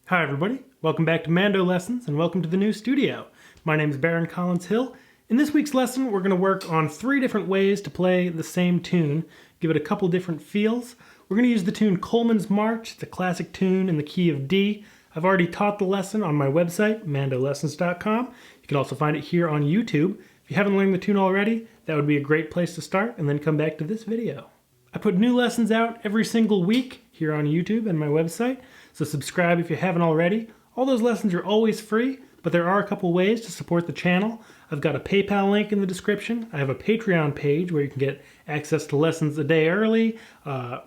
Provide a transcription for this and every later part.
Hi everybody, welcome back to Mando Lessons and welcome to the new studio. My name is Baron Collins Hill. In this week's lesson we're going to work on 3 different ways to play the same tune, give it a couple different feels. We're going to use the tune Coleman's March. It's a classic tune in the key of D. I've already taught the lesson on my website, mandolessons.com. You can also find it here on YouTube. If you haven't learned the tune already, that would be a great place to start and then come back to this video. I put new lessons out every single week here on YouTube and my website, so subscribe if you haven't already. All those lessons are always free, but there are a couple ways to support the channel. I've got a PayPal link in the description. I have a Patreon page where you can get access to lessons a day early,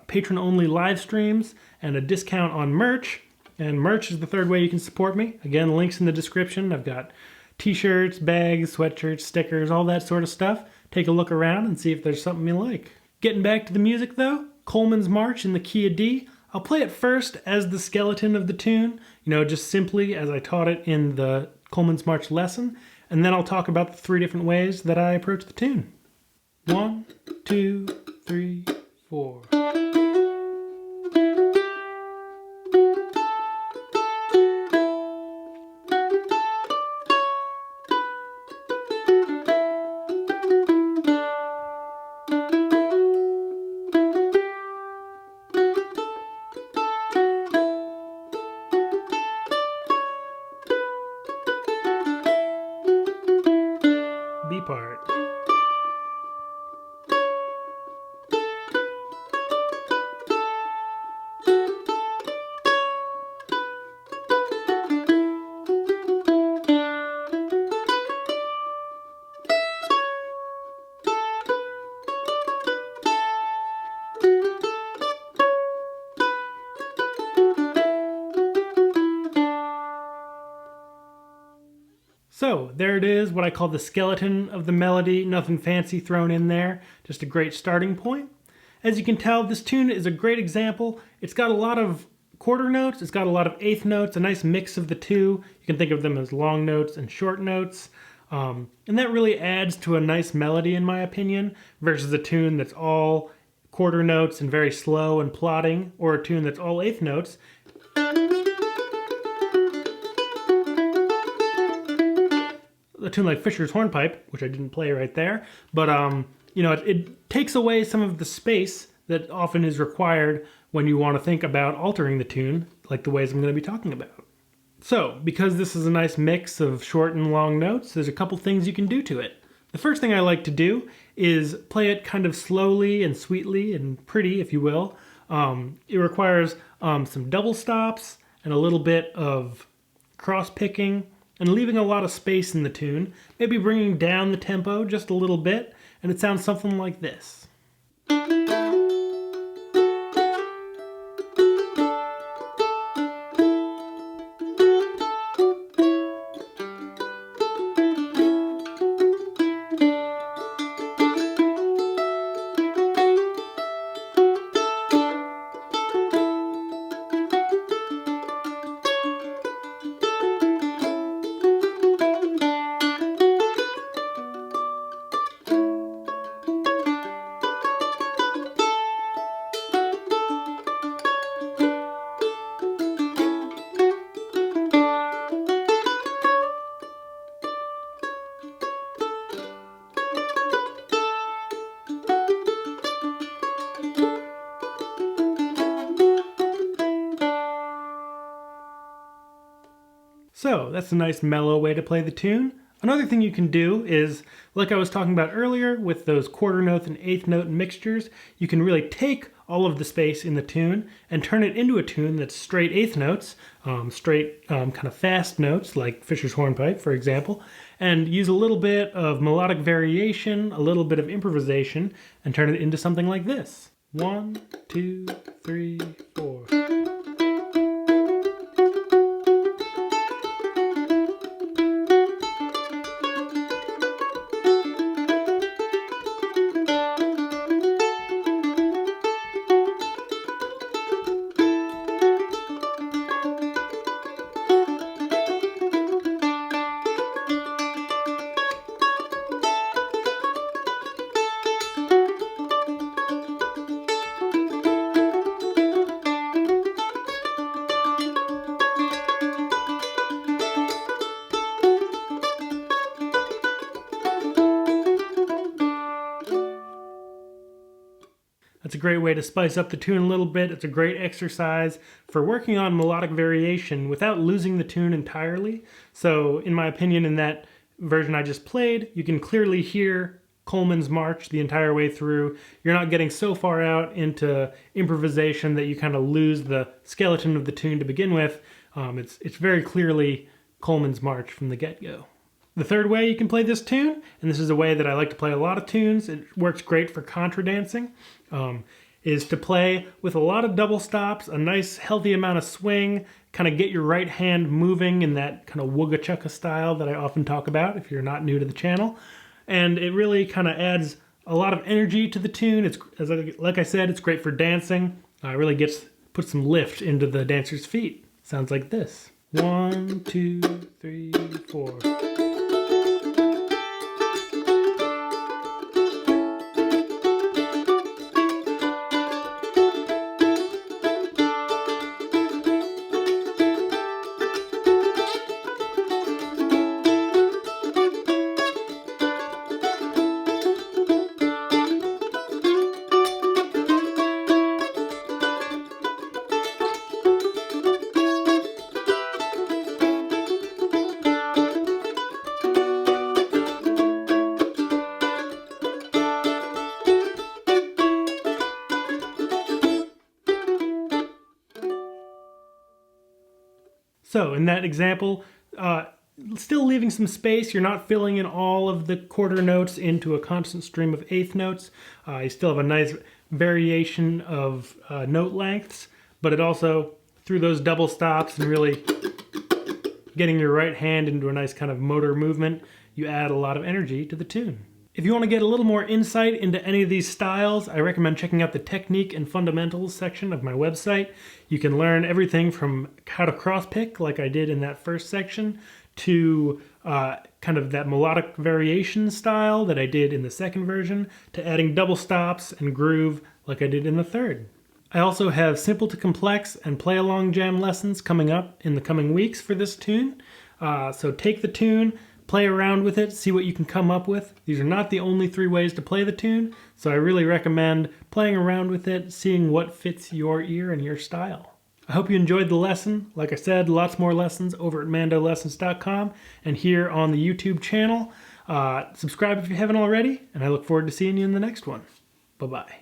patron-only live streams, and a discount on merch. And merch is the third way you can support me. Again, links in the description. I've got t-shirts, bags, sweatshirts, stickers, all that sort of stuff. Take a look around and see if there's something you like. Getting back to the music though, Coleman's March in the key of D. I'll play it first as the skeleton of the tune, just simply as I taught it in the Coleman's March lesson, and then I'll talk about the 3 different ways that I approach the tune. 1, 2, 3, 4. B part. So there it is, what I call the skeleton of the melody, nothing fancy thrown in there, just a great starting point. As you can tell, this tune is a great example. It's got a lot of quarter notes, it's got a lot of eighth notes, a nice mix of the two. You can think of them as long notes and short notes. And that really adds to a nice melody in my opinion, versus a tune that's all quarter notes and very slow and plodding, or a tune that's all eighth notes. A tune like Fisher's Hornpipe, which I didn't play right there, but it takes away some of the space that often is required when you want to think about altering the tune, like the ways I'm going to be talking about. So, because this is a nice mix of short and long notes, there's a couple things you can do to it. The first thing I like to do is play it kind of slowly and sweetly and pretty, if you will. It requires some double stops and a little bit of cross-picking, and leaving a lot of space in the tune, maybe bringing down the tempo just a little bit, and it sounds something like this. So that's a nice mellow way to play the tune. Another thing you can do is, like I was talking about earlier with those quarter note and eighth note mixtures, you can really take all of the space in the tune and turn it into a tune that's straight eighth notes, straight kind of fast notes like Fisher's Hornpipe, for example, and use a little bit of melodic variation, a little bit of improvisation, and turn it into something like this. 1, 2, 3, 4. It's a great way to spice up the tune a little bit. It's a great exercise for working on melodic variation without losing the tune entirely. So in my opinion, in that version I just played, you can clearly hear Coleman's March the entire way through. You're not getting so far out into improvisation that you kind of lose the skeleton of the tune to begin with. It's very clearly Coleman's March from the get-go. The third way you can play this tune, and this is a way that I like to play a lot of tunes, it works great for contra dancing, is to play with a lot of double stops, a nice healthy amount of swing, kind of get your right hand moving in that kind of wooga chugga style that I often talk about if you're not new to the channel. And it really kind of adds a lot of energy to the tune. Like I said, it's great for dancing. It really puts some lift into the dancer's feet. Sounds like this. 1, 2, 3, 4. So in that example, still leaving some space, you're not filling in all of the quarter notes into a constant stream of eighth notes. You still have a nice variation of note lengths, but it also, through those double stops and really getting your right hand into a nice kind of motor movement, you add a lot of energy to the tune. If you want to get a little more insight into any of these styles, I recommend checking out the Technique and Fundamentals section of my website. You can learn everything from how to cross-pick, like I did in that first section, to kind of that melodic variation style that I did in the second version, to adding double stops and groove like I did in the third. I also have simple to complex and play-along jam lessons coming up in the coming weeks for this tune. So take the tune, play around with it, see what you can come up with. These are not the only 3 ways to play the tune, so I really recommend playing around with it, seeing what fits your ear and your style. I hope you enjoyed the lesson. Like I said, lots more lessons over at mandolessons.com and here on the YouTube channel. Subscribe if you haven't already, and I look forward to seeing you in the next one. Bye-bye.